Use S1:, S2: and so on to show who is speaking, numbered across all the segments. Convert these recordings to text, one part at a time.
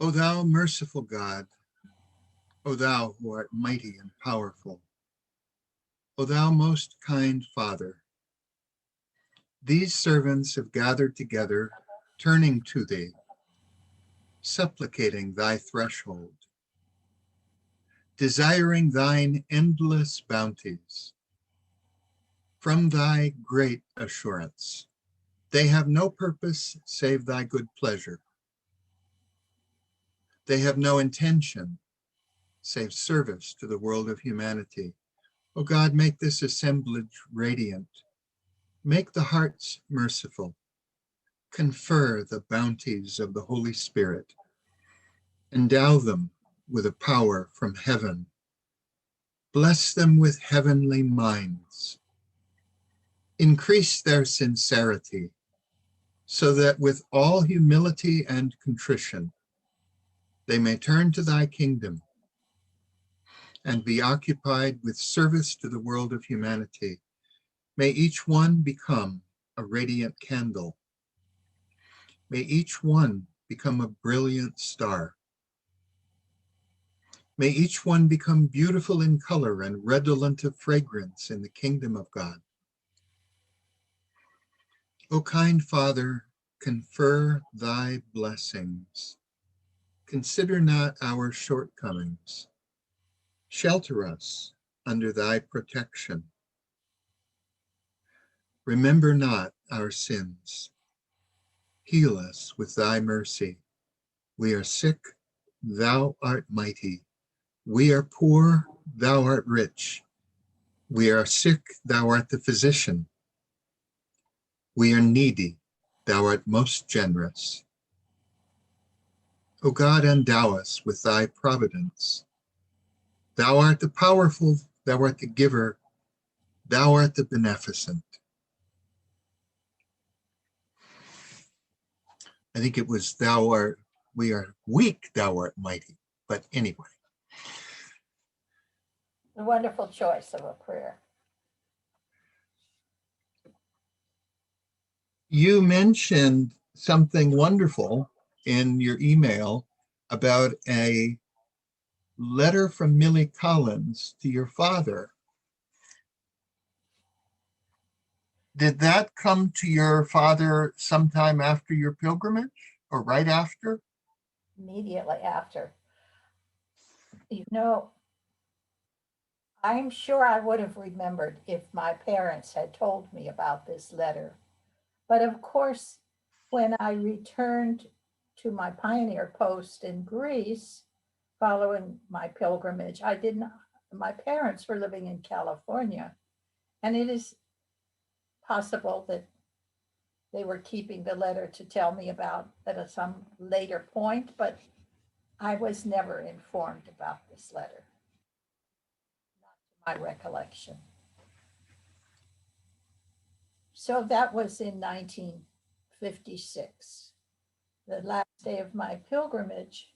S1: O thou merciful God, O thou who art mighty and powerful, O thou most kind Father, these servants have gathered together, turning to thee, supplicating thy threshold, desiring thine endless bounties. From thy great assurance, they have no purpose save thy good pleasure. They have no intention save service to the world of humanity. O God, make this assemblage radiant. Make the hearts merciful. Confer the bounties of the Holy Spirit. Endow them with a power from heaven. Bless them with heavenly minds. Increase their sincerity, so that with all humility and contrition, they may turn to thy kingdom and be occupied with service to the world of humanity. May each one become a radiant candle. May each one become a brilliant star. May each one become beautiful in color and redolent of fragrance in the kingdom of God. O kind Father, confer thy blessings. Consider not our shortcomings. Shelter us under thy protection. Remember not our sins. Heal us with thy mercy. We are sick, thou art mighty. We are poor, thou art rich. We are sick, thou art the physician. We are needy, thou art most generous. O God, endow us with thy providence. Thou art the powerful, thou art the giver, thou art the beneficent. I think it was we are weak, thou art mighty. But anyway.
S2: A wonderful choice of a prayer.
S1: You mentioned something wonderful in your email about a letter from Millie Collins to your father. Did that come to your father sometime after your pilgrimage or right after?
S2: Immediately after. You know, I'm sure I would have remembered if my parents had told me about this letter. But of course, when I returned to my pioneer post in Greece following my pilgrimage, my parents were living in California, and it is possible that they were keeping the letter to tell me about at some later point, but I was never informed about this letter, not to my recollection. So that was in 1956. The last day of my pilgrimage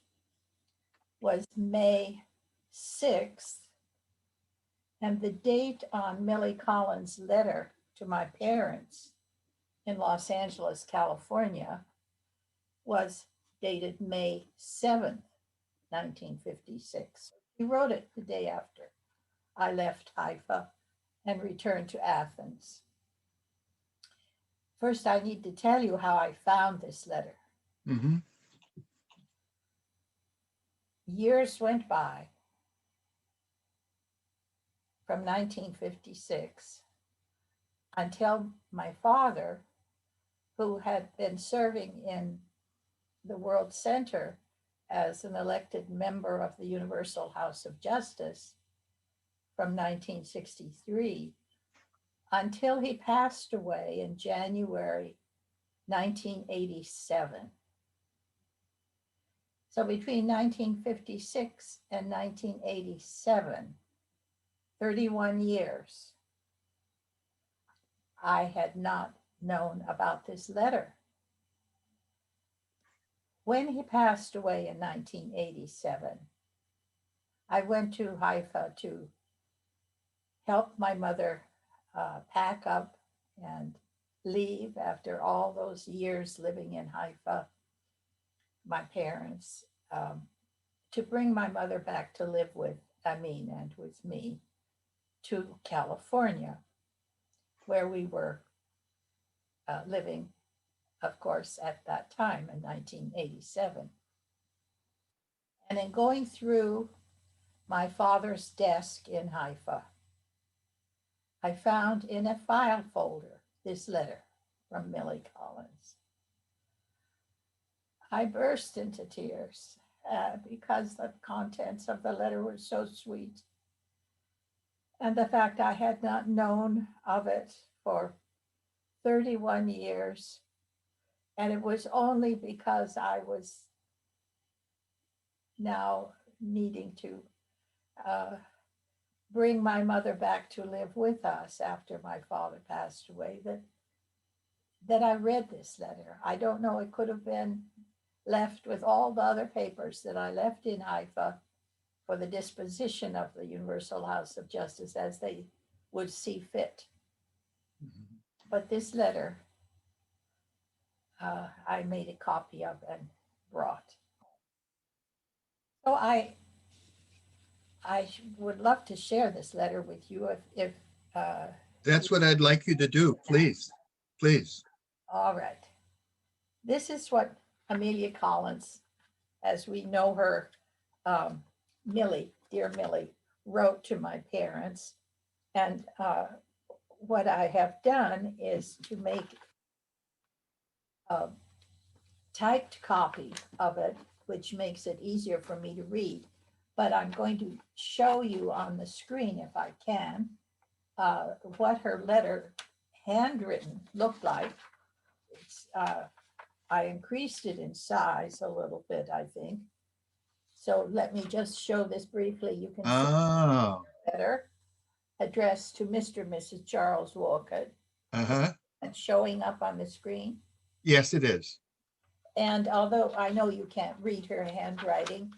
S2: was May 6th, and the date on Millie Collins' letter to my parents in Los Angeles, California, was dated May 7th, 1956. He wrote it the day after I left Haifa and returned to Athens. First, I need to tell you how I found this letter.
S1: Mm-hmm.
S2: Years went by from 1956 until my father, who had been serving in the World Center as an elected member of the Universal House of Justice from 1963 until he passed away in January 1987. So between 1956 and 1987, 31 years, I had not known about this letter. When he passed away in 1987, I went to Haifa to help my mother pack up and leave after all those years living in Haifa. My parents to bring my mother back to live with Amin and with me to California, where we were living, of course, at that time in 1987. And in going through my father's desk in Haifa, I found in a file folder this letter from Millie Collins. I burst into tears because the contents of the letter were so sweet. And the fact I had not known of it for 31 years. And it was only because I was now needing to bring my mother back to live with us after my father passed away that I read this letter. I don't know, it could have been left with all the other papers that I left in Haifa for the disposition of the Universal House of Justice as they would see fit. Mm-hmm. But this letter, I made a copy of and brought. So I would love to share this letter with you if
S1: that's what I'd like you to do, please, please.
S2: All right. This is what Amelia Collins, as we know her, Millie, dear Millie, wrote to my parents. And what I have done is to make a typed copy of it, which makes it easier for me to read. But I'm going to show you on the screen, if I can, what her letter, handwritten, looked like. I increased it in size a little bit, I think. So let me just show this briefly. You can see the letter addressed to Mr. and Mrs. Charles Walcott. And showing up on the screen.
S1: Yes, it is.
S2: And although I know you can't read her handwriting,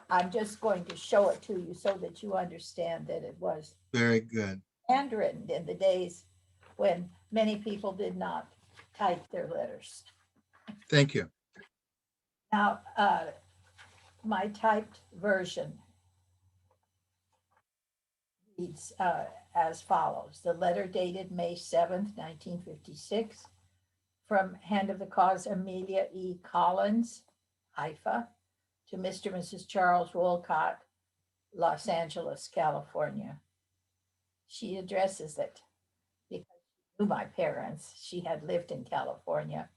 S2: I'm just going to show it to you so that you understand that it was
S1: very good
S2: handwritten in the days when many people did not type their letters.
S1: Thank you.
S2: Now, my typed version reads as follows. The letter dated May 7th, 1956, from Hand of the Cause Amelia E. Collins, Haifa, to Mr. and Mrs. Charles Wolcott, Los Angeles, California. She addresses it because she knew my parents. She had lived in California.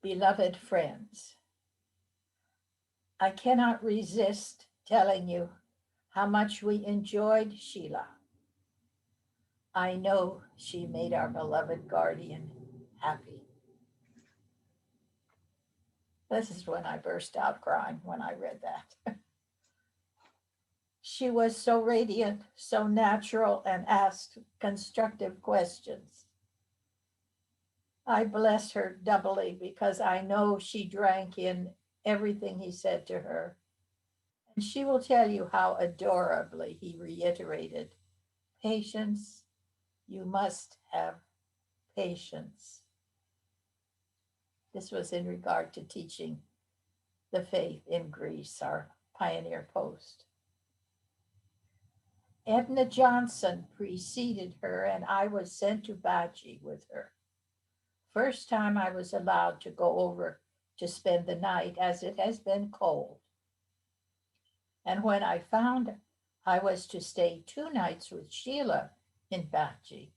S2: Beloved friends, I cannot resist telling you how much we enjoyed Sheila. I know she made our beloved guardian happy. This is when I burst out crying when I read that. She was so radiant, so natural, and asked constructive questions. I bless her doubly because I know she drank in everything he said to her. And she will tell you how adorably he reiterated, patience, you must have patience. This was in regard to teaching the faith in Greece, our pioneer post. Edna Johnson preceded her, and I was sent to Baha'i with her. First time I was allowed to go over to spend the night, as it has been cold. And when I found I was to stay 2 nights with Sheila in Baha'i,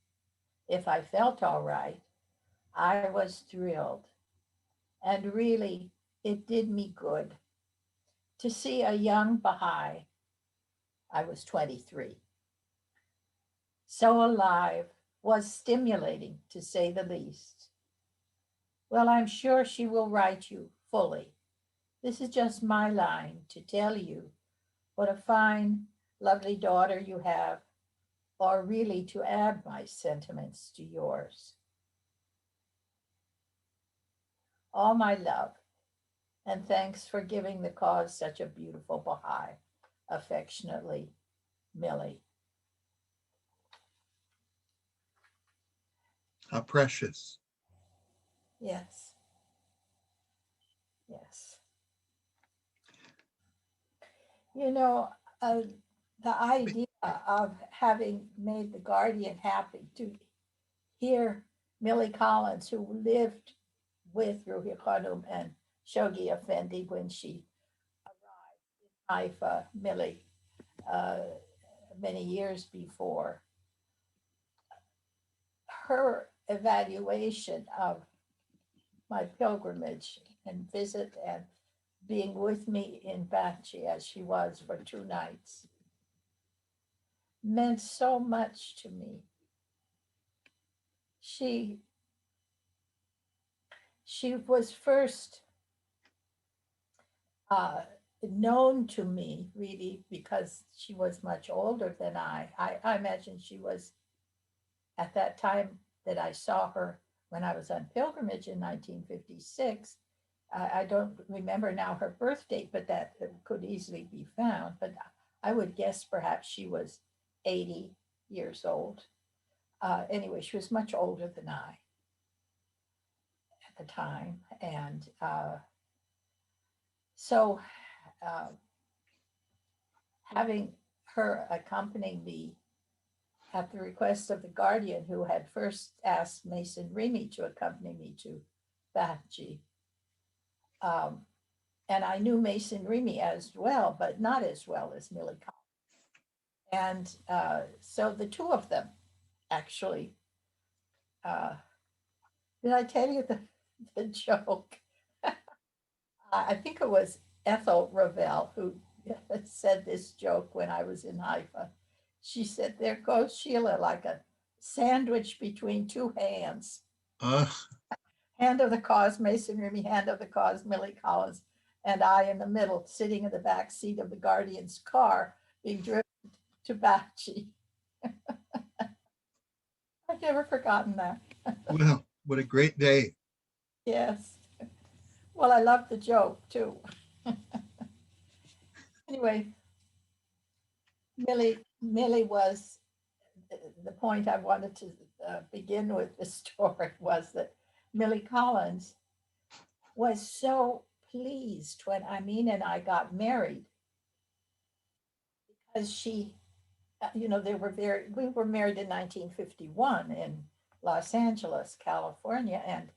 S2: if I felt all right, I was thrilled. And really, it did me good to see a young Baha'i. I was 23. So alive, was stimulating, to say the least. Well, I'm sure she will write you fully. This is just my line to tell you what a fine, lovely daughter you have, or really to add my sentiments to yours. All my love, and thanks for giving the cause such a beautiful Baha'i. Affectionately, Millie.
S1: How precious.
S2: Yes. Yes. You know, the idea of having made the guardian happy to hear Millie Collins, who lived with Ruhi Khanum and Shoghi Effendi when she arrived in Haifa, Millie, uh, many years before, her evaluation of my pilgrimage and visit and being with me in Bachi as she was for 2 nights meant so much to me. She she was first uh, known to me really because she was much older than I imagine she was at that time that I saw her when I was on pilgrimage in 1956. I don't remember now her birth date, but that could easily be found. But I would guess perhaps she was 80 years old. Anyway, she was much older than I at the time. And so uh, having her accompany me at the request of the guardian who had first asked Mason Remy to accompany me to Bachi. Um, and I knew Mason Remy as well, but not as well as Millie Collins. And so the two of them actually, uh, did I tell you the joke? I think it was Ethel Ravel who said this joke when I was in Haifa. She said, "There goes Sheila like a sandwich between two hands.
S1: Uh,
S2: Hand of the cause, Mason Remy, hand of the cause, Millie Collins, and I in the middle, sitting in the back seat of the guardian's car, being driven to Bachi." I've never forgotten that.
S1: well, what a great day.
S2: Yes. Well, I love the joke too. Anyway, Millie was the point I wanted to begin with the story was that Millie Collins was so pleased when Amin and I got married because she, we were married in 1951 in Los Angeles, California. And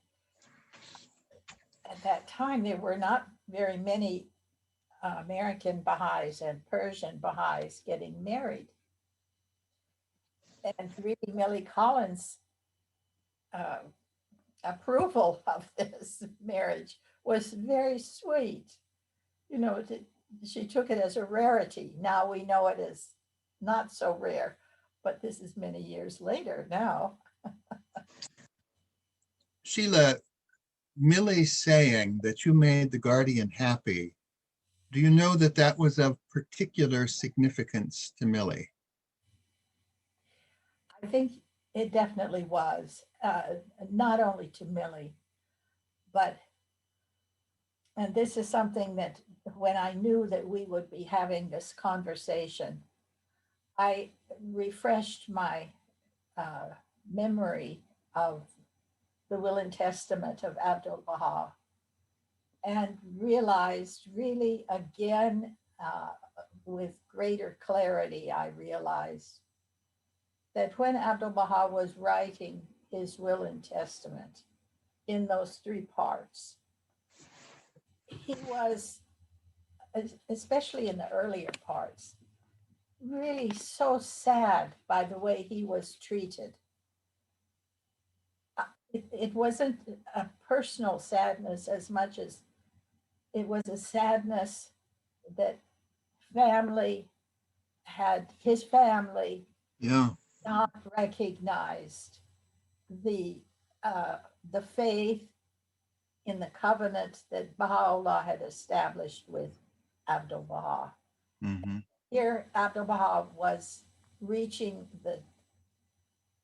S2: at that time, there were not very many American Baha'is and Persian Baha'is getting married. And really, Millie Collins' uh, approval of this marriage was very sweet. You know, she took it as a rarity. Now we know it is not so rare, but this is many years later now.
S1: Sheila, Millie saying that you made the guardian happy, do you know that that was of particular significance to Millie?
S2: I think it definitely was, not only to Millie, but, and this is something that when I knew that we would be having this conversation, I refreshed my uh, memory of the Will and Testament of Abdul Baha and realized really again with greater clarity, I realized that when Abdul Baha was writing his Will and Testament in those three parts, he was, especially in the earlier parts, really so sad by the way he was treated. It wasn't a personal sadness as much as it was a sadness that family had, his family
S1: Yeah.
S2: not recognized the the faith in the covenant that Baha'u'llah had established with Abdul Baha.
S1: Mm-hmm.
S2: Here, Abdul Baha was reaching the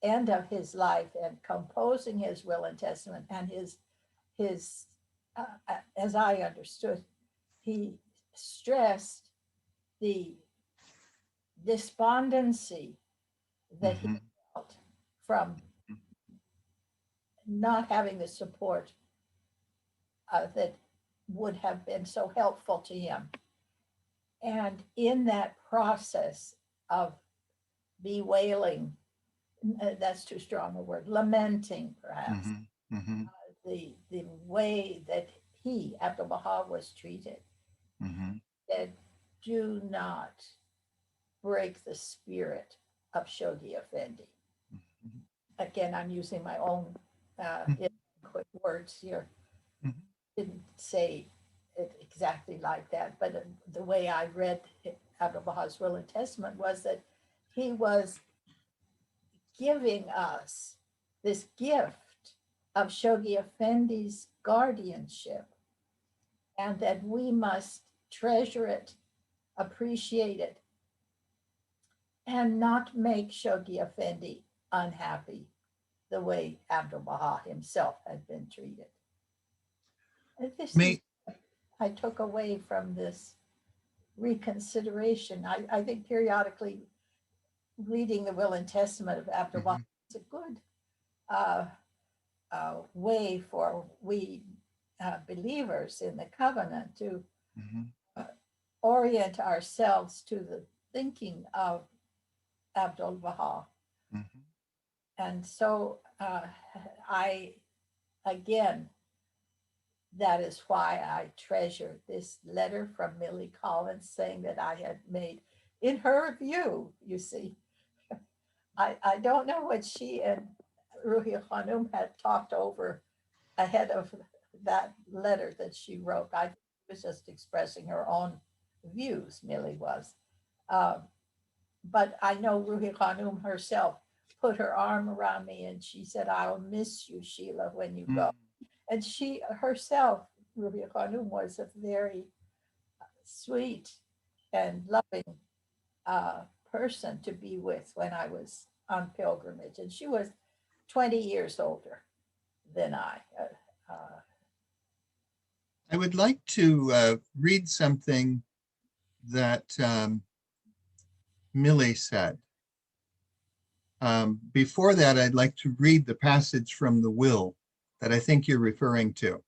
S2: end of his life and composing his will and testament, and his as I understood, he stressed the despondency that he
S1: Mm-hmm.
S2: felt from not having the support that would have been so helpful to him. And in that process of bewailing, that's too strong a word, lamenting perhaps,
S1: Mm-hmm.
S2: the way that he, Abdul Baha, was treated,
S1: Mm-hmm.
S2: that do not break the spirit of Shoghi Effendi. Again, I'm using my own quick words here.
S1: Mm-hmm.
S2: Didn't say it exactly like that, but the way I read Abdul Baha's Will and Testament was that he was giving us this gift of Shoghi Effendi's guardianship, and that we must treasure it, appreciate it, and not make Shoghi Effendi unhappy the way Abdul Baha himself had been treated. And this is
S1: May,
S2: I took away from this reconsideration. I think periodically reading the Will and Testament of Abdul Baha
S1: Mhm.
S2: is a good uh, way for we believers in the covenant to
S1: Mhm.
S2: uh, orient ourselves to the thinking of Abdul Baha.
S1: Mhm.
S2: And so I, again, that is why I treasure this letter from Millie Collins saying that I had made, in her view, you see, I don't know what she and Ruhi Khanum had talked over ahead of that letter that she wrote. I was just expressing her own views, Millie was. Um, but I know Ruhi Khanum herself put her arm around me and she said, I'll miss you, Sheila, when you go.
S1: Mm.
S2: And she herself, Ruhi Khanum, was a very sweet and loving uh, person to be with when I was on pilgrimage. And she was 20 years older than I.
S1: I would like to read something that Millie said. Before that, I'd like to read the passage from the will that I think you're referring to.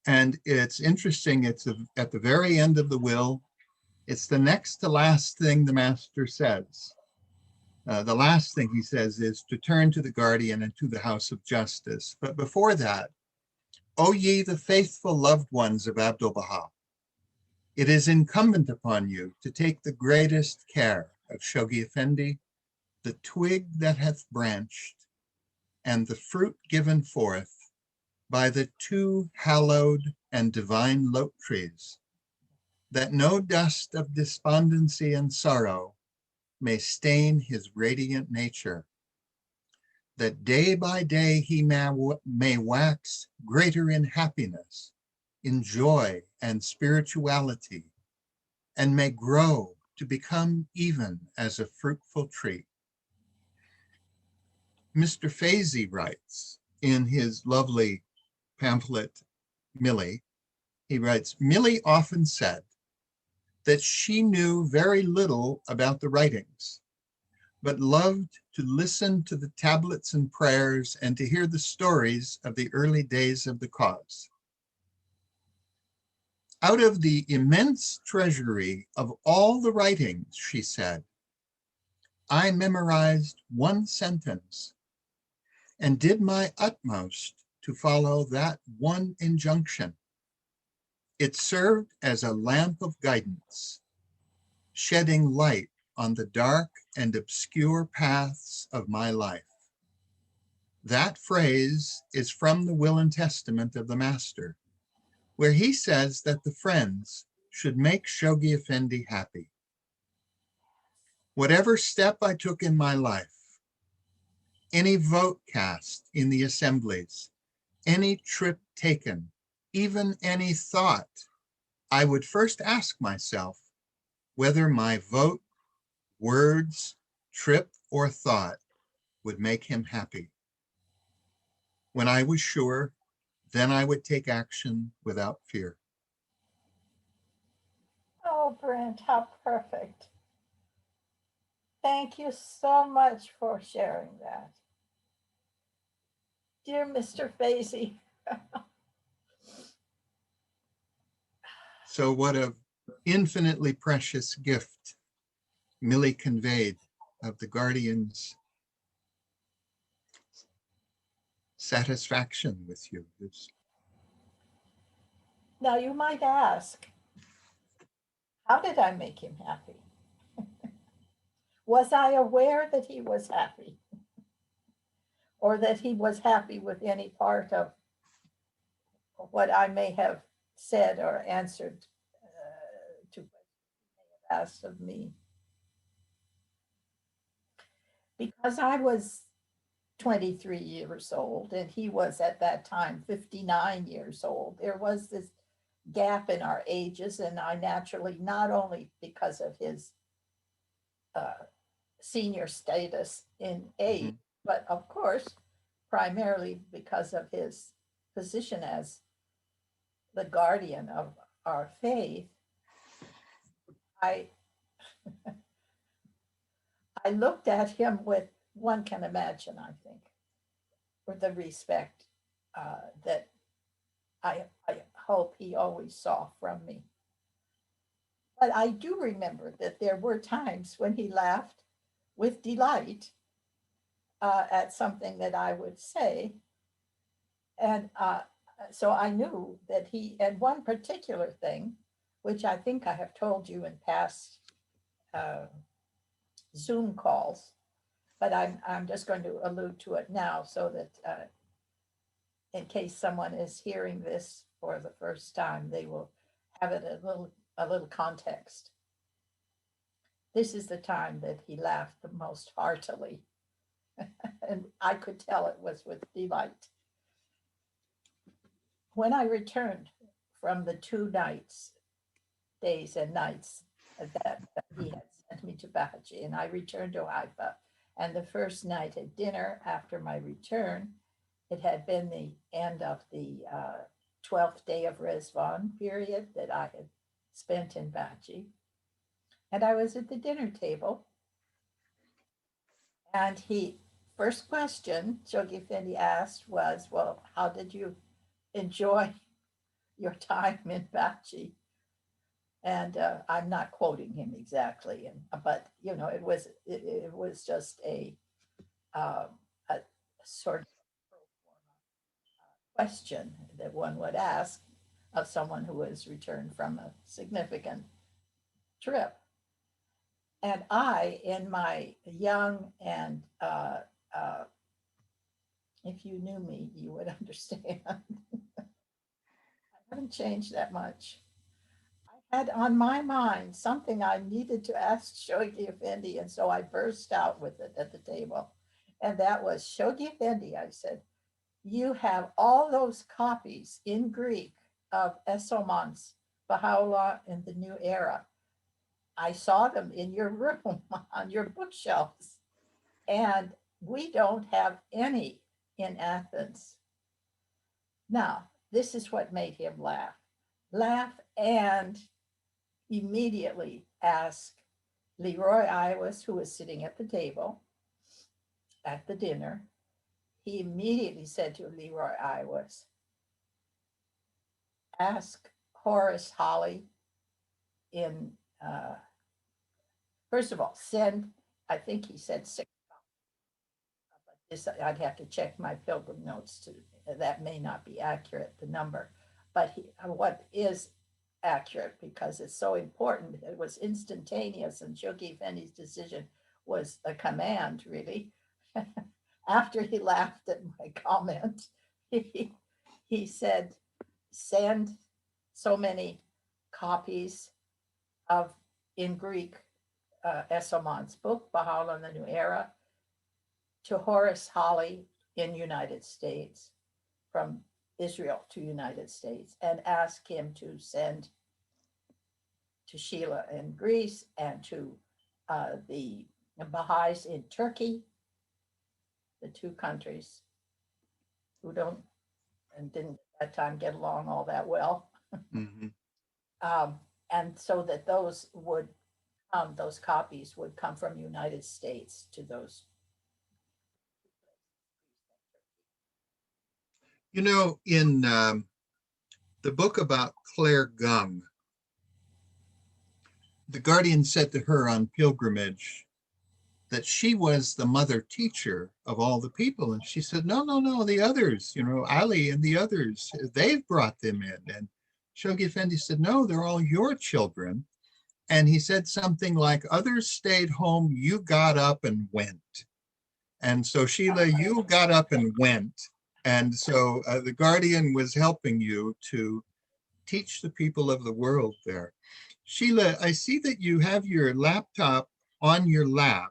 S1: And it's interesting, it's at the very end of the will. It's the next to last thing the master says. The last thing he says is to turn to the guardian and to the house of justice. But before that, O ye the faithful loved ones of Abdul Baha, it is incumbent upon you to take the greatest care of Shoghi Effendi, the twig that hath branched, and the fruit given forth by the two hallowed and divine lote trees, that no dust of despondency and sorrow may stain his radiant nature, that day by day he may wax greater in happiness, in joy and spirituality, and may grow to become even as a fruitful tree. Mr. Fazey writes in his lovely pamphlet, Millie, he writes, Millie often said that she knew very little about the writings, but loved to listen to the tablets and prayers and to hear the stories of the early days of the cause. Out of the immense treasury of all the writings, she said, I memorized one sentence and did my utmost to follow that one injunction. It served as a lamp of guidance, shedding light on the dark and obscure paths of my life. That phrase is from the Will and Testament of the Master, where he says that the friends should make Shoghi Effendi happy. Whatever step I took in my life, any vote cast in the assemblies, any trip taken, even any thought, I would first ask myself whether my vote, words, trip, or thought would make him happy. When I was sure, then I would take action without fear.
S2: Oh, Brent, how perfect. Thank you so much for sharing that. Dear Mr. Fazey,
S1: So what a infinitely precious gift Millie conveyed of the guardian's satisfaction with you.
S2: Now you might ask, how did I make him happy? Was I aware that he was happy? Or that he was happy with any part of what I may have said or answered to what he may have asked of me? Because I was 23 years old and he was at that time 59 years old, there was this gap in our ages, and I naturally, not only because of his senior status in age, but of course, primarily because of his position as the guardian of our faith, I I looked at him with, one can imagine, I think, with the respect that I hope he always saw from me. But I do remember that there were times when he laughed with delight at something that I would say. And so I knew that he, and one particular thing, which I think I have told you in past Zoom calls, but I'm just going to allude to it now so that in case someone is hearing this for the first time, they will have it a little context. This is the time that he laughed the most heartily, and I could tell it was with delight. When I returned from the 2 days and nights that he had sent me to Baha'i, and I returned to Haifa, and the first night at dinner after my return, it had been the end of the 12th day of Rezvan period that I had spent in Baha'i. And I was at the dinner table, and first question Shoghi Effendi asked was, well, how did you enjoy your time in Baha'i? And I'm not quoting him exactly, but you know, it was just a sort of question that one would ask of someone who has returned from a significant trip. And I, in my young and if you knew me, you would understand. I haven't changed that much. I had on my mind something I needed to ask Shoghi Effendi, and so I burst out with it at the table. And that was, Shoghi Effendi, I said, you have all those copies in Greek of Esselman's Baha'u'llah in the New Era. I saw them in your room on your bookshelves, and we don't have any in Athens. Now, this is what made him laugh and immediately ask Leroy Iwas, who was sitting at the table at the dinner. He immediately said to Leroy Iwas, ask Horace Holly in, first of all, send, I think he said 6, but this, I'd have to check my Pilgrim notes to, that may not be accurate, the number, but what is accurate, because it's so important, it was instantaneous, and Shoghi Effendi's decision was a command, really. After he laughed at my comment, he said, send so many copies of, in Greek, Esselman's book, Baha'u'llah in the New Era, to Horace Holly in United States, from Israel to United States, and ask him to send to Sheila in Greece and to the Baha'is in Turkey, the 2 countries who don't and didn't at that time get along all that well. Mm-hmm. And so that those copies would come from United States to those.
S1: You know, in the book about Claire Gung, the guardian said to her on pilgrimage that she was the mother teacher of all the people. And she said, no, no, no, the others, Ali and the others, they've brought them in. And Shoghi Effendi said, no, they're all your children. And he said something like, others stayed home, you got up and went. And so Sheila, you got up and went. And so the guardian was helping you to teach the people of the world there. Sheila, I see that you have your laptop on your lap.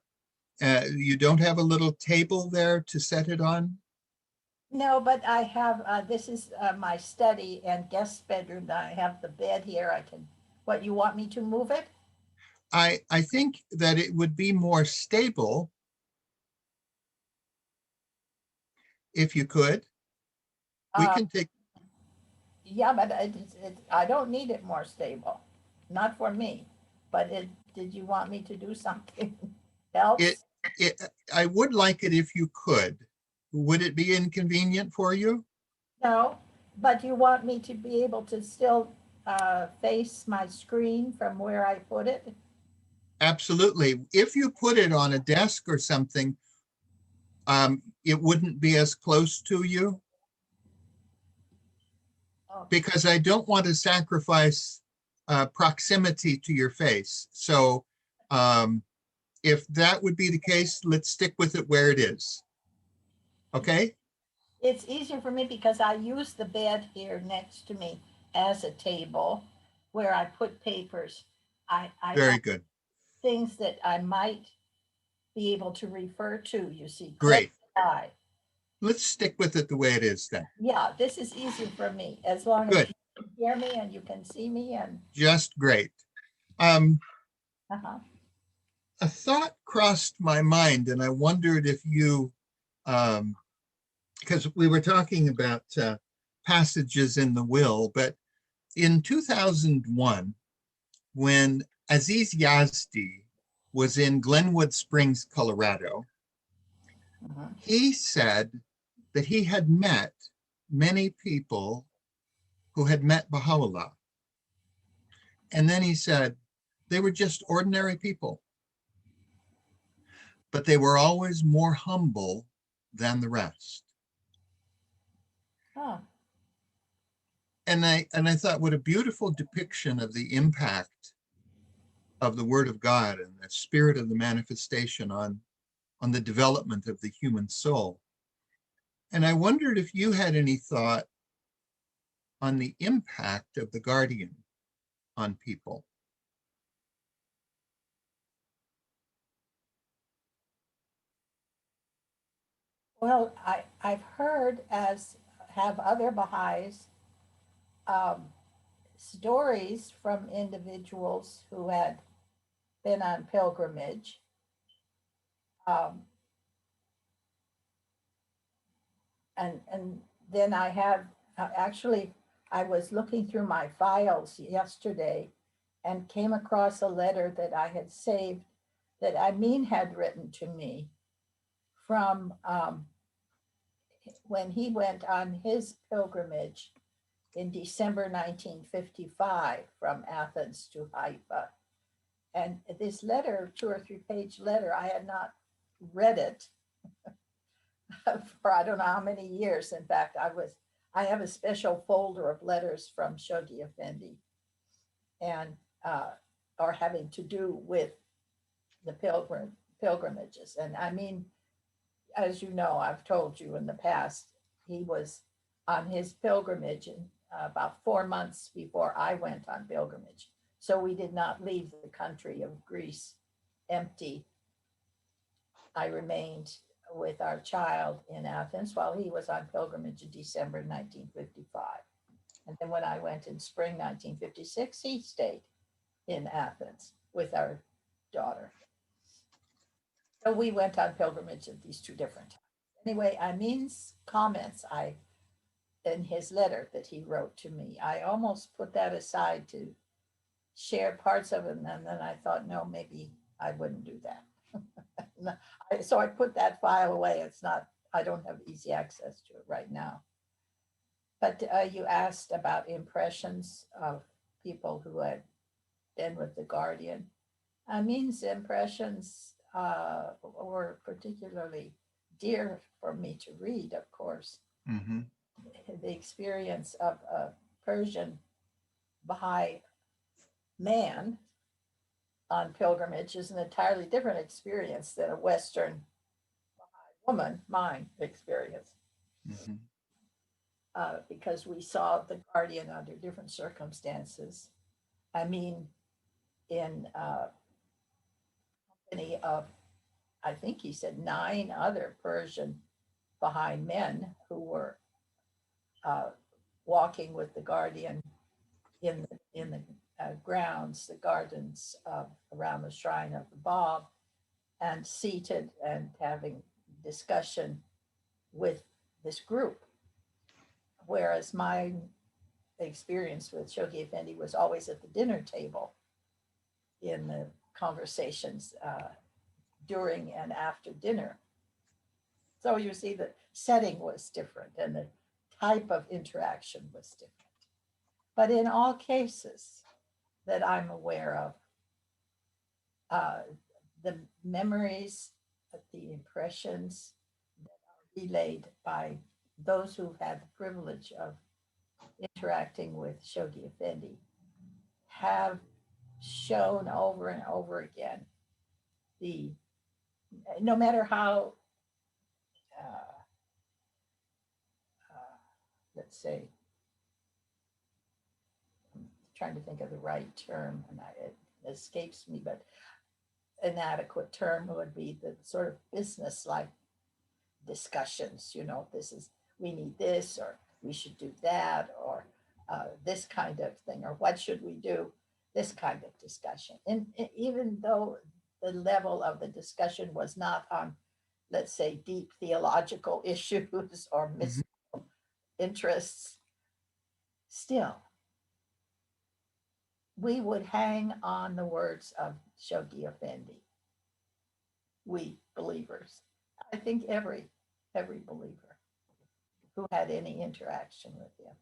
S1: You don't have a little table there to set it on?
S2: No, but I have, this is my study and guest bedroom. I have the bed here. What, you want me to move it?
S1: I think that it would be more stable if you could. We
S2: Uh,
S1: can take,
S2: yeah, but I don't need it more stable. Not for me. But did you want me to do something
S1: it,
S2: else?
S1: I would like it if you could. Would it be inconvenient for you?
S2: No, but you want me to be able to still face my screen from where I put it?
S1: Absolutely. If you put it on a desk or something, it wouldn't be as close to you
S2: Oh,
S1: because I don't want to sacrifice proximity to your face. So if that would be the case, let's stick with it where it is. Okay?
S2: it's easier for me because I use the bed here next to me as a table where I put papers. I
S1: Very
S2: have
S1: good.
S2: things that I might be able to refer to, you see, close
S1: Great.
S2: by.
S1: Let's stick with it the way it is then.
S2: Yeah, this is easier for me as long as
S1: Good.
S2: you can hear me and you can see me and,
S1: Just great. Um,
S2: uh-huh.
S1: a thought crossed my mind, and I wondered if you, because we were talking about passages in the will, but in 2001, when Aziz Yazdi was in Glenwood Springs, Colorado,
S2: Mhm.
S1: he said that he had met many people who had met Baha'u'llah. And then he said they were just ordinary people, but they were always more humble than the rest.
S2: Oh,
S1: And I thought, what a beautiful depiction of the impact of the Word of God and the spirit of the manifestation on the development of the human soul. And I wondered if you had any thought on the impact of the guardian on people.
S2: well, I've heard, as have other Baha'is, um, stories from individuals who had been on pilgrimage. Um, and then I have actually, I was looking through my files yesterday and came across a letter that I had saved that Amin had written to me from when he went on his pilgrimage in December 1955 from Athens to Haifa. And this letter, 2 or 3 page letter, I had not read it for I don't know how many years. In fact, I have a special folder of letters from Shoghi Effendi and or having to do with the pilgrimages. And I mean, as you know, I've told you in the past, he was on his pilgrimage in, about 4 months before I went on pilgrimage. So we did not leave the country of Greece empty. I remained with our child in Athens while he was on pilgrimage in December 1955. And then when I went in spring 1956, he stayed in Athens with our daughter. So we went on pilgrimage at these 2 different times. Anyway, Amin's comments, I in his letter that he wrote to me, I almost put that aside to share parts of it, and then I thought, no, maybe I wouldn't do that. So I put that file away. It's not, I don't have easy access to it right now. But you asked about impressions of people who had been with the guardian. Amin's impressions were particularly dear for me to read, of course.
S1: Mhm.
S2: The experience of a Persian Baha'i man on pilgrimage is an entirely different experience than a Western woman, mine experience,
S1: Mhm.
S2: because we saw the guardian under different circumstances. I mean, in company of, I think he said 9 other Persian Baha'i men who were uh, walking with the guardian in the grounds, the gardens around the shrine of the Bab, and seated and having discussion with this group. Whereas my experience with Shoghi Effendi was always at the dinner table in the conversations during and after dinner. So you see, the setting was different and the type of interaction was different. But in all cases that I'm aware of, uh, the memories, the impressions that are relayed by those who've had the privilege of interacting with Shoghi Effendi have shown over and over again the, no matter how, uh, let's say, I'm trying to think of the right term and it escapes me, but an adequate term would be the sort of business-like discussions. This is, we need this, or we should do that, or this kind of thing, or what should we do, this kind of discussion. And even though the level of the discussion was not on, let's say, deep theological issues or
S1: Mhm.
S2: mystical interests, still, we would hang on the words of Shoghi Effendi. We believers, I think every believer who had any interaction with him.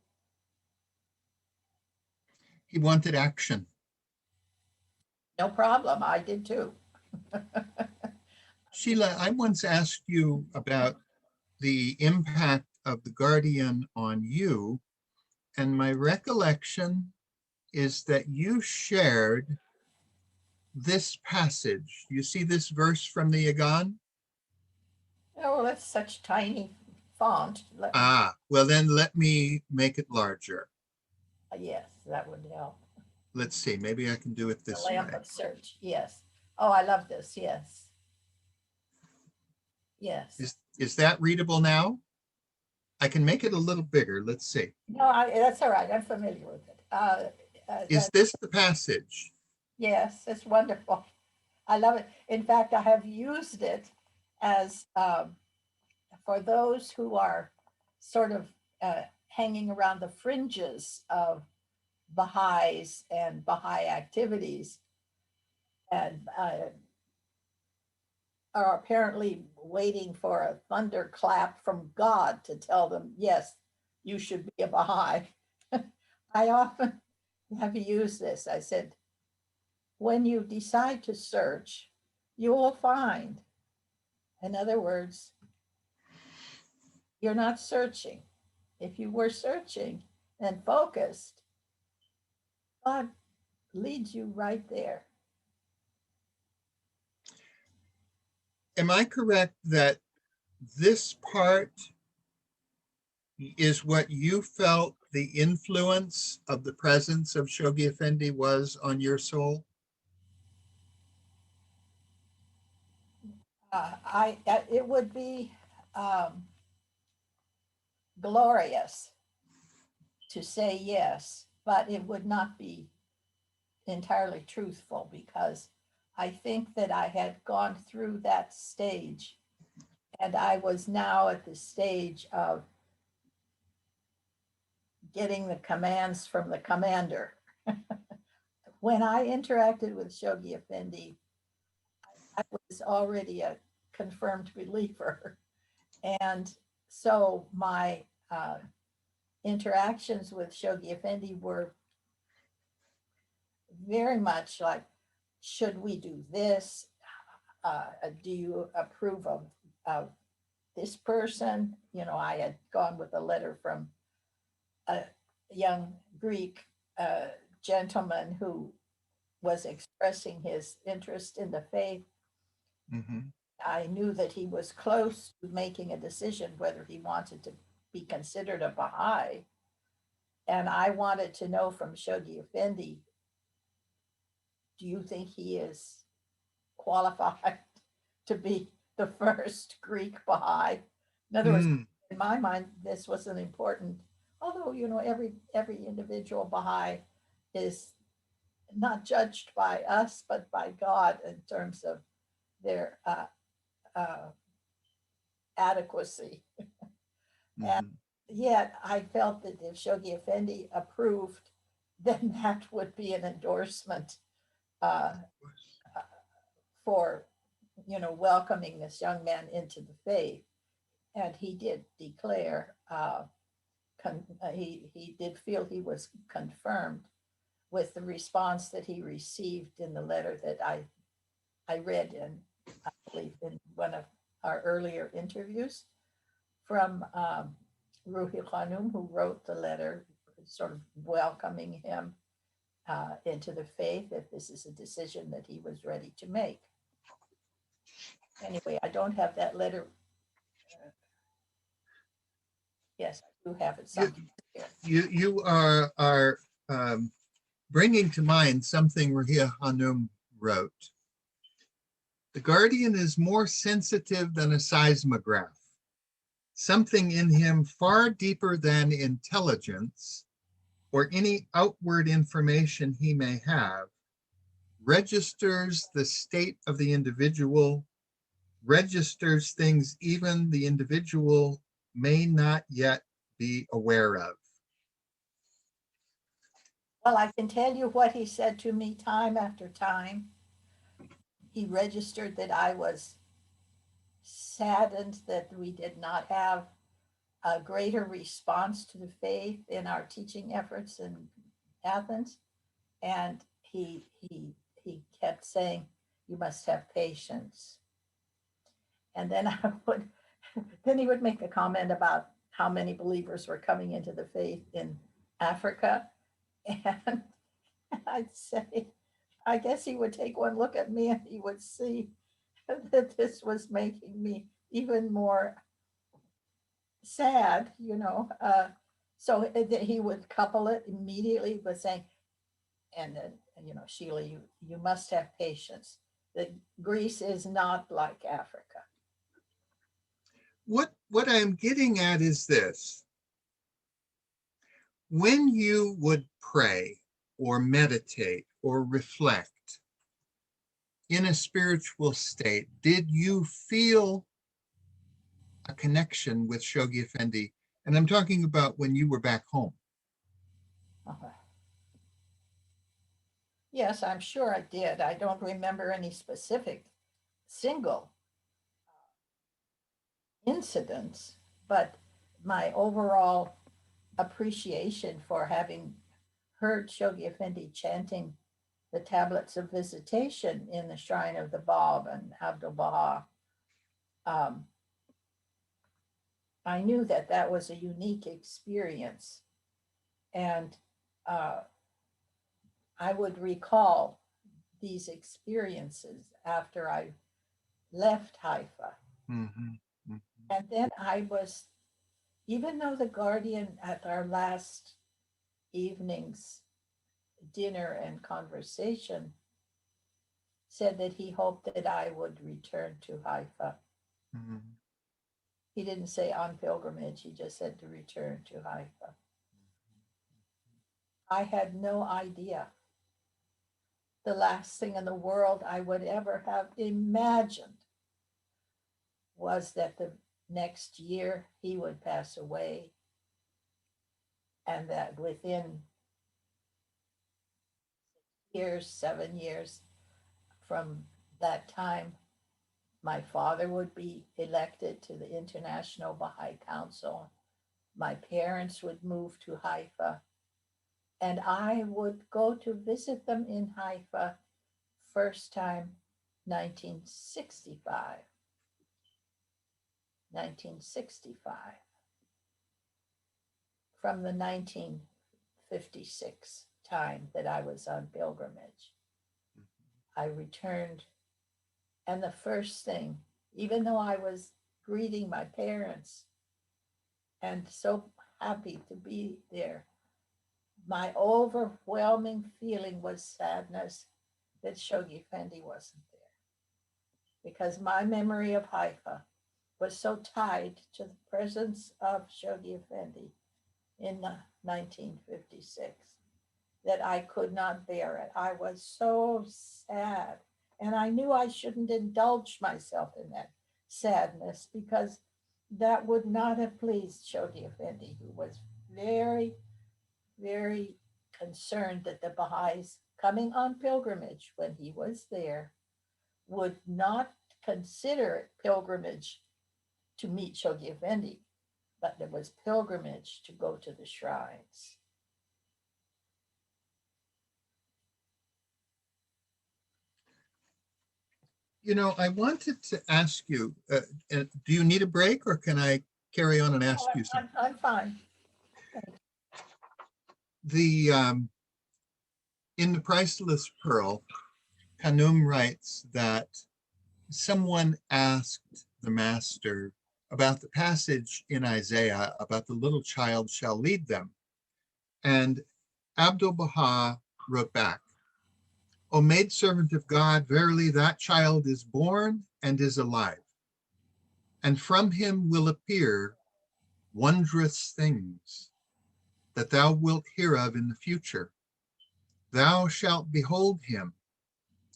S1: He wanted action.
S2: No problem, I did too.
S1: Sheila, I once asked you about the impact of the guardian on you, and my recollection is that you shared this passage. You see this verse from the Yagan?
S2: Oh, well, that's such tiny font. Let me,
S1: Well then let me make it larger.
S2: yes, that would help.
S1: Let's see, maybe I can do it
S2: The
S1: this
S2: lamp
S1: way.
S2: of search, yes. Oh, I love this, yes. Yes.
S1: Is that readable now? I can make it a little bigger. Let's see.
S2: No, that's all right, I'm familiar with it.
S1: Is this the passage?
S2: Yes, it's wonderful. I love it. In fact, I have used it as for those who are sort of hanging around the fringes of Baha'is and Baha'i activities, and are apparently waiting for a thunderclap from God to tell them, yes, you should be a Baha'i. I often have used this. I said, when you decide to search, you will find. In other words, you're not searching. If you were searching and focused, God leads you right there.
S1: Am I correct that this part is what you felt the influence of the presence of Shoghi Effendi was on your soul?
S2: It would be um, glorious to say yes, but it would not be entirely truthful, because I think that I had gone through that stage and I was now at the stage of getting the commands from the commander. When I interacted with Shoghi Effendi, I was already a confirmed believer. And so my interactions with Shoghi Effendi were very much like, should we do this? Do you approve of this person? You know, I had gone with a letter from a young Greek gentleman who was expressing his interest in the faith.
S1: Mhm.
S2: I knew that he was close to making a decision whether he wanted to be considered a Baha'i. And I wanted to know from Shoghi Effendi, do you think he is qualified to be the first Greek Baha'i? In other words,
S1: Mm.
S2: in my mind, this was an important, although, you know, every individual Baha'i is not judged by us, but by God in terms of their uh, adequacy. And
S1: Mhm.
S2: yet I felt that if Shoghi Effendi approved, then that would be an endorsement uh, for, you know, welcoming this young man into the faith. And he did declare, he did feel he was confirmed with the response that he received in the letter that I read in, I believe, in one of our earlier interviews from Ruhi Khanum, who wrote the letter, sort of welcoming him into the faith, if this is a decision that he was ready to make. Anyway, I don't have that letter. Yes, I do have it
S1: You
S2: somewhere here.
S1: you are bringing to mind something Rahia Hanum wrote. The guardian is more sensitive than a seismograph. Something in him far deeper than intelligence or any outward information he may have registers the state of the individual, registers things even the individual may not yet be aware of.
S2: Well, I can tell you what he said to me time after time. He registered that I was saddened that we did not have a greater response to the faith in our teaching efforts in Athens. And he kept saying, you must have patience. And then I would, then he would make a comment about how many believers were coming into the faith in Africa. And I'd say, I guess he would take one look at me and he would see that this was making me even more sad, you know. So that he would couple it immediately with saying, and then, you know, Sheila, you must have patience. That Greece is not like Africa.
S1: What I'm getting at is this. When you would pray or meditate or reflect in a spiritual state, did you feel a connection with Shoghi Effendi? And I'm talking about when you were back home.
S2: Okay. Yes, I'm sure I did. I don't remember any specific single incidents, but my overall appreciation for having heard Shoghi Effendi chanting the tablets of visitation in the shrine of the Bab and Abdul Baha, um, I knew that that was a unique experience. And uh, I would recall these experiences after I left Haifa.
S1: Mhm, mhm,
S2: And then I was, even though the guardian at our last evening's dinner and conversation said that he hoped that I would return to Haifa.
S1: mhm.
S2: He didn't say on pilgrimage, he just said to return to Haifa. I had no idea. The last thing in the world I would ever have imagined was that the next year he would pass away, and that within years, 7 years from that time, my father would be elected to the International Baha'i Council. My parents would move to Haifa. And I would go to visit them in Haifa, first time 1965. 1965, from the 1956 time that I was on pilgrimage. I returned, and the first thing, even though I was greeting my parents and so happy to be there, my overwhelming feeling was sadness that Shoghi Effendi wasn't there, because my memory of Haifa was so tied to the presence of Shoghi Effendi in 1956 that I could not bear it. I was so sad. And I knew I shouldn't indulge myself in that sadness, because that would not have pleased Shoghi Effendi, who was very, very concerned that the Baha'is coming on pilgrimage when he was there would not consider it pilgrimage to meet Shoghi Effendi, but there was pilgrimage to go to the shrines.
S1: You know, I wanted to ask you, do you need a break or can I carry on and ask you something?
S2: I'm fine.
S1: In The Priceless Pearl, Kanum writes that someone asked the master about the passage in Isaiah about the little child shall lead them. And Abdul Baha wrote back, O maidservant of God, verily that child is born and is alive, and from him will appear wondrous things that thou wilt hear of in the future. Thou shalt behold him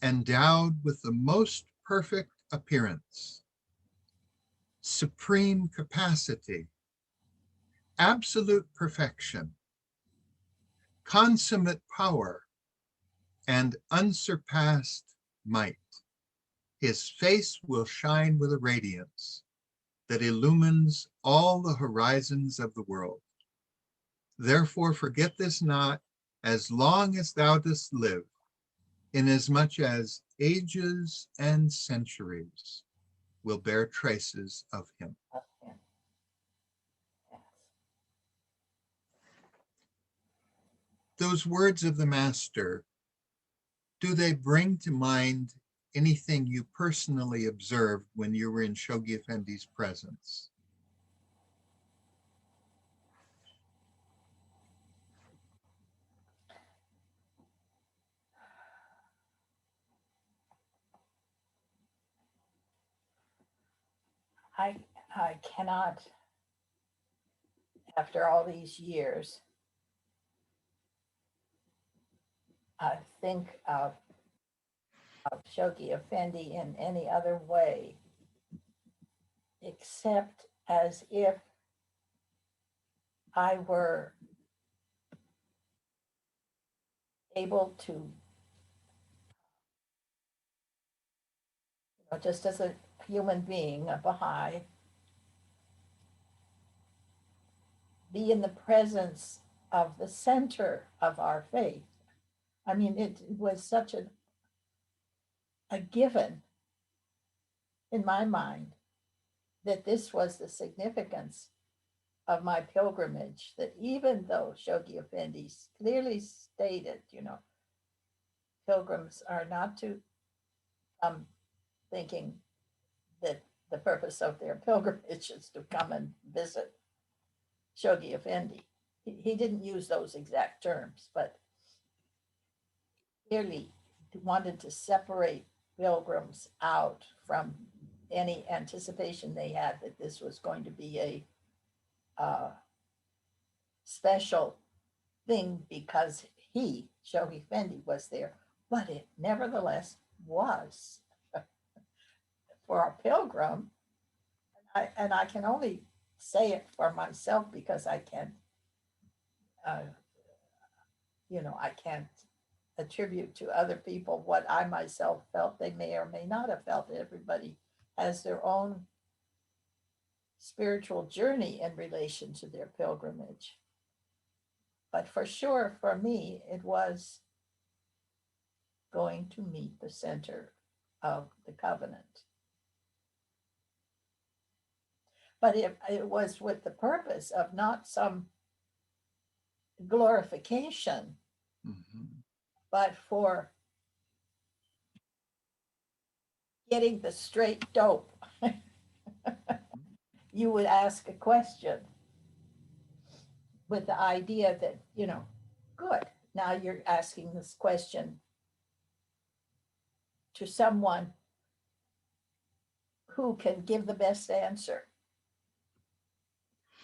S1: endowed with the most perfect appearance, supreme capacity, absolute perfection, consummate power, and unsurpassed might. His face will shine with a radiance that illumines all the horizons of the world. Therefore forget this not as long as thou dost live, inasmuch as ages and centuries will bear traces of him.
S2: Yes.
S1: Those words of the master, do they bring to mind anything you personally observed when you were in Shoghi Effendi's presence?
S2: I, I cannot, after all these years, think of Shoghi Effendi in any other way, except as if I were able to, just as a human being, a Baha'i, be in the presence of the center of our faith. I mean, it was such a given in my mind that this was the significance of my pilgrimage, that even though Shoghi Effendi clearly stated, pilgrims are not to come thinking that the purpose of their pilgrimage is to come and visit Shoghi Effendi. He didn't use those exact terms, but clearly wanted to separate pilgrims out from any anticipation they had that this was going to be a special thing because he, Shoghi Effendi, was there. But it nevertheless was for a pilgrim. And I can only say it for myself because I can't, I can't attribute to other people what I myself felt. They may or may not have felt. Everybody has their own spiritual journey in relation to their pilgrimage. But for sure, for me, it was going to meet the center of the covenant. But it was with the purpose of not some glorification, but for getting the straight dope. You would ask a question with the idea that, good, now you're asking this question to someone who can give the best answer.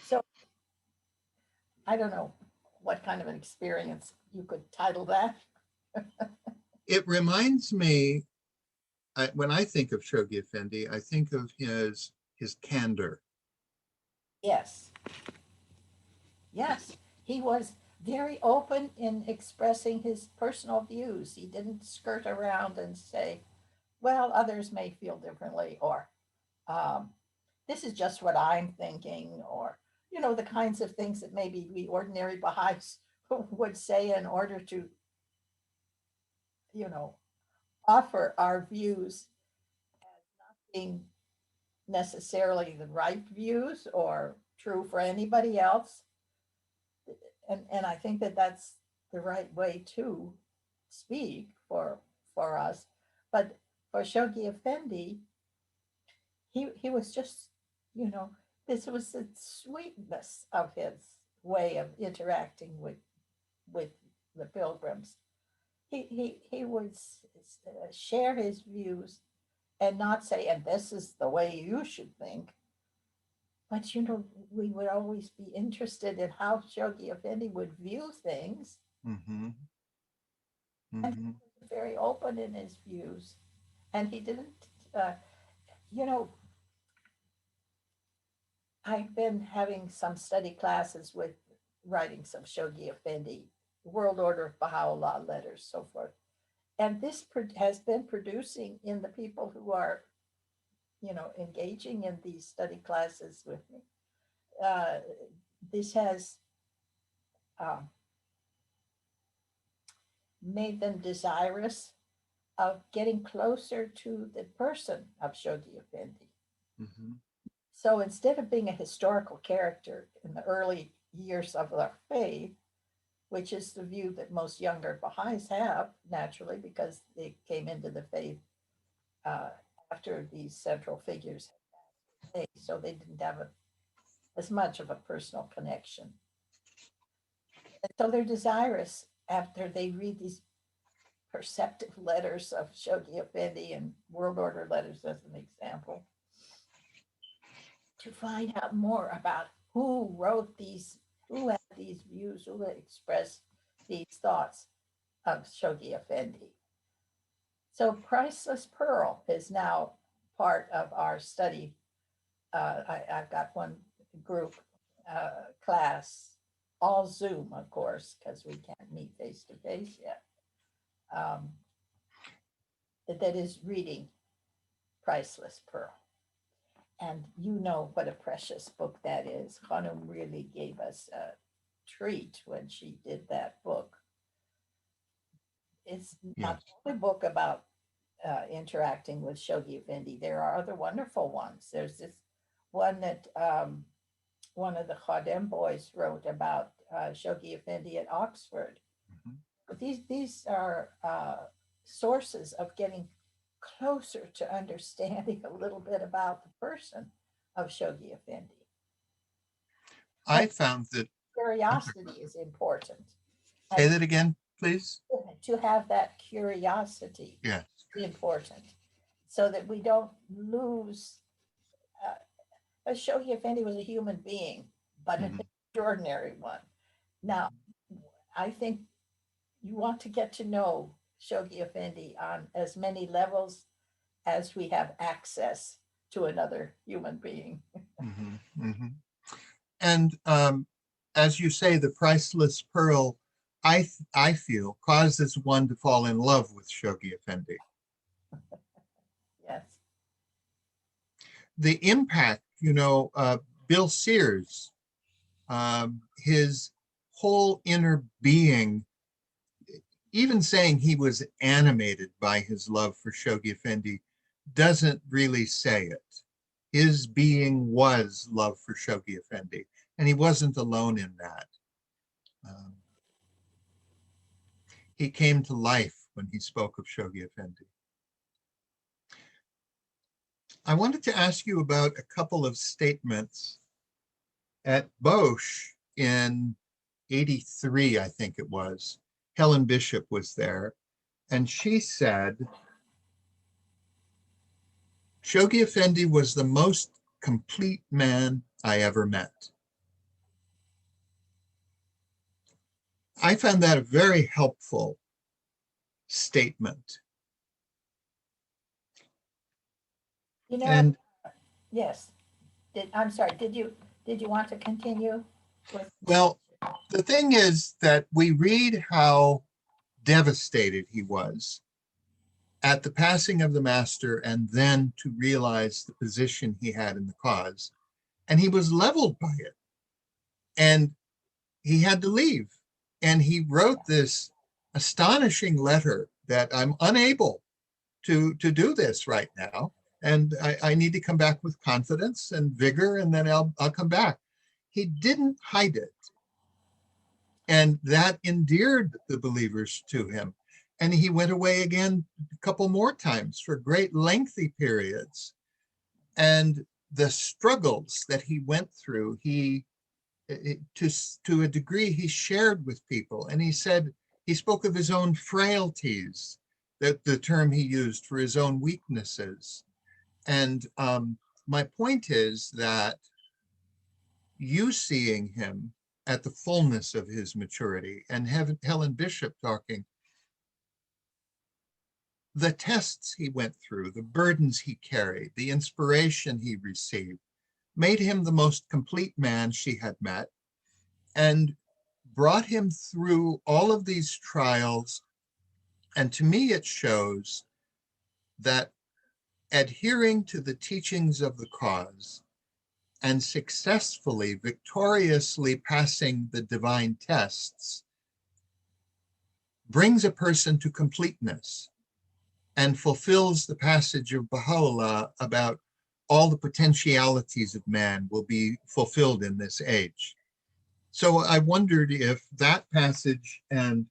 S2: So I don't know what kind of an experience you could title that.
S1: It reminds me, when I think of Shoghi Effendi, I think of his candor.
S2: Yes. Yes, he was very open in expressing his personal views. He didn't skirt around and say, well, others may feel differently, or this is just what I'm thinking, or, the kinds of things that maybe we ordinary Baha'is would say in order to, offer our views as not being necessarily the right views or true for anybody else. And I think that that's the right way to speak for us. But for Shoghi Effendi, he was just, this was the sweetness of his way of interacting with the pilgrims. He would share his views and not say, and this is the way you should think. But, we would always be interested in how Shoghi Effendi would view things. And he was very open in his views. And he didn't, I've been having some study classes with writings of Shoghi Effendi, World Order of Baha'u'llah letters, so forth. And this has been producing in the people who are, engaging in these study classes with me. This has made them desirous of getting closer to the person of Shoghi Effendi. So instead of being a historical character in the early years of their faith, which is the view that most younger Baha'is have, naturally, because they came into the faith after these central figures had passed away, so they didn't have as much of a personal connection. And so they're desirous, after they read these perceptive letters of Shoghi Effendi and World Order letters as an example, to find out more about who wrote these, who had these views, who had expressed these thoughts of Shoghi Effendi. So Priceless Pearl is now part of our study. I've got one group class, all Zoom, of course, because we can't meet face to face yet. That is reading Priceless Pearl. And you know what a precious book that is. Khanum really gave us a treat when she did that book. It's not the only book about interacting with Shoghi Effendi. There are other wonderful ones. There's this one that one of the Khadim boys wrote about Shoghi Effendi at Oxford. But these are sources of getting closer to understanding a little bit about the person of Shoghi Effendi.
S1: I found that
S2: curiosity is important.
S1: Say that again, please.
S2: To have that curiosity is important, so that we don't lose. Shoghi Effendi was a human being, but an extraordinary one. Now, I think you want to get to know Shoghi Effendi on as many levels as we have access to another human being.
S1: And as you say, the Priceless Pearl, I feel, causes one to fall in love with Shoghi Effendi.
S2: Yes.
S1: The impact, Bill Sears, his whole inner being, even saying he was animated by his love for Shoghi Effendi doesn't really say it. His being was love for Shoghi Effendi, and he wasn't alone in that. He came to life when he spoke of Shoghi Effendi. I wanted to ask you about a couple of statements at Bosch in 83, I think it was. Helen Bishop was there, and she said, Shoghi Effendi was the most complete man I ever met. I found that a very helpful statement.
S2: You know,
S1: And
S2: yes. I'm sorry, did you want to continue with?
S1: well, the thing is that we read how devastated he was at the passing of the master and then to realize the position he had in the cause. And he was leveled by it. And he had to leave. And he wrote this astonishing letter that I'm unable to do this right now. And I need to come back with confidence and vigor, and then I'll come back. He didn't hide it. And that endeared the believers to him. And he went away again a couple more times for great lengthy periods. And the struggles that he went through, to a degree, he shared with people. And he said, he spoke of his own frailties, that the term he used for his own weaknesses. And my point is that you seeing him at the fullness of his maturity and Helen Bishop talking, the tests he went through, the burdens he carried, the inspiration he received, made him the most complete man she had met and brought him through all of these trials. And to me, it shows that adhering to the teachings of the cause and successfully, victoriously passing the divine tests brings a person to completeness and fulfills the passage of Baha'u'llah about all the potentialities of man will be fulfilled in this age. So I wondered if that passage and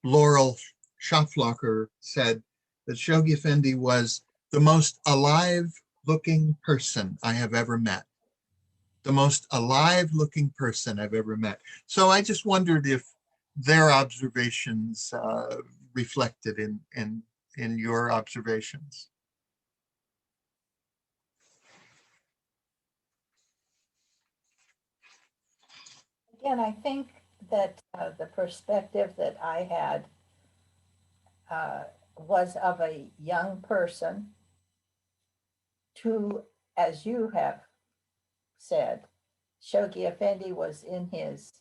S1: Laurel Schaflocker said that Shoghi Effendi was the most alive looking person I have ever met. The most alive looking person I've ever met. So I just wondered if their observations reflected in your observations.
S2: Again, I think that the perspective that I had was of a young person to, as you have said, Shoghi Effendi was in his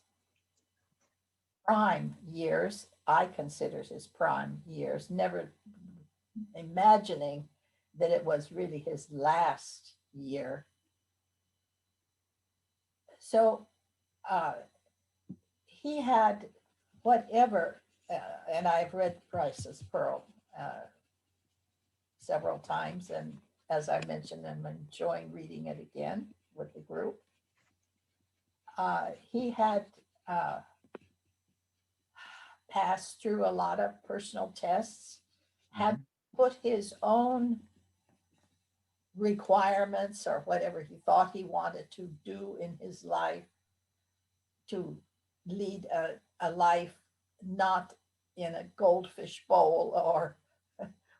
S2: prime years. I consider his prime years, never imagining that it was really his last year. So he had whatever, and I've read Price's Pearl several times, and as I mentioned, I'm enjoying reading it again with the group. He had passed through a lot of personal tests, had put his own requirements or whatever he thought he wanted to do in his life to lead a life not in a goldfish bowl or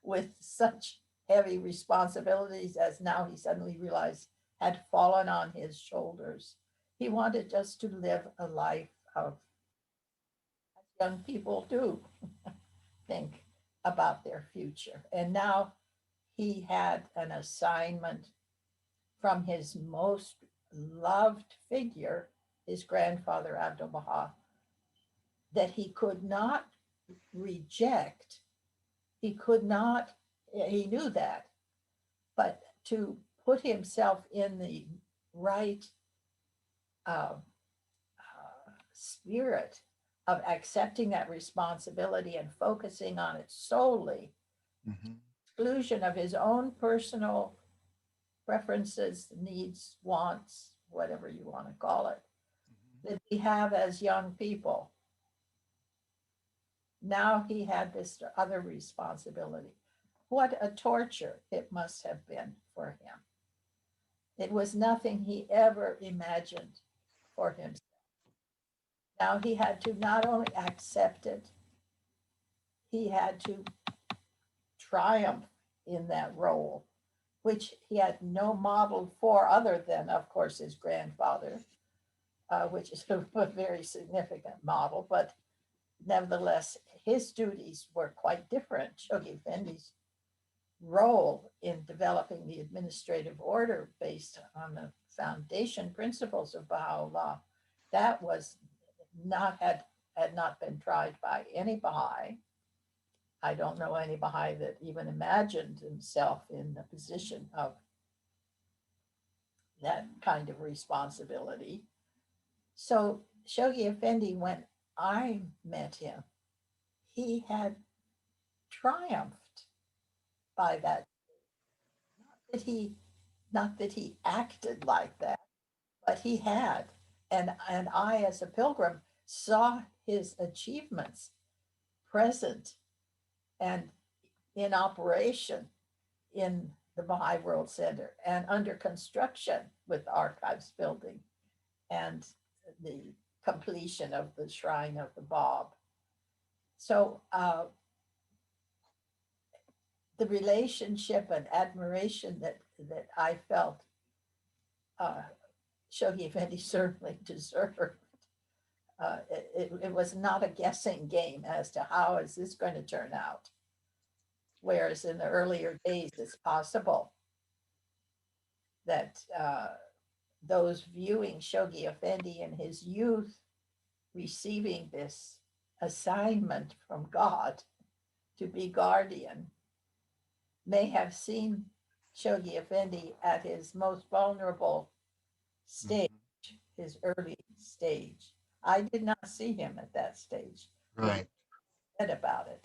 S2: with such heavy responsibilities as now he suddenly realized had fallen on his shoulders. He wanted just to live a life of, as young people do, think about their future. And now he had an assignment from his most loved figure, his grandfather Abdul Baha, that he could not reject. He could not, he knew that, but to put himself in the right spirit of accepting that responsibility and focusing on it solely,
S1: Mhm.
S2: exclusion of his own personal preferences, needs, wants, whatever you want to call it, that we have as young people. Now he had this other responsibility. What a torture it must have been for him. It was nothing he ever imagined for himself. Now he had to not only accept it, he had to triumph in that role, which he had no model for other than, of course, his grandfather, which is a very significant model, but nevertheless, his duties were quite different. Shoghi Effendi's role in developing the administrative order based on the foundation principles of Baha'u'llah, that was not had not been tried by any Baha'i. I don't know any Baha'i that even imagined himself in the position of that kind of responsibility. So Shoghi Effendi, when I met him, he had triumphed by that. That he, not that he acted like that, but he had. And I, as a pilgrim, saw his achievements present and in operation in the Baha'i World Center and under construction with the archives building and the completion of the Shrine of the Bab. So the relationship and admiration that I felt Shoghi Effendi certainly deserved. It was not a guessing game as to how is this going to turn out. Whereas in the earlier days, it's possible that those viewing Shoghi Effendi in his youth receiving this assignment from God to be guardian may have seen Shoghi Effendi at his most vulnerable stage, his early stage. I did not see him at that stage.
S1: Right.
S2: Read about it.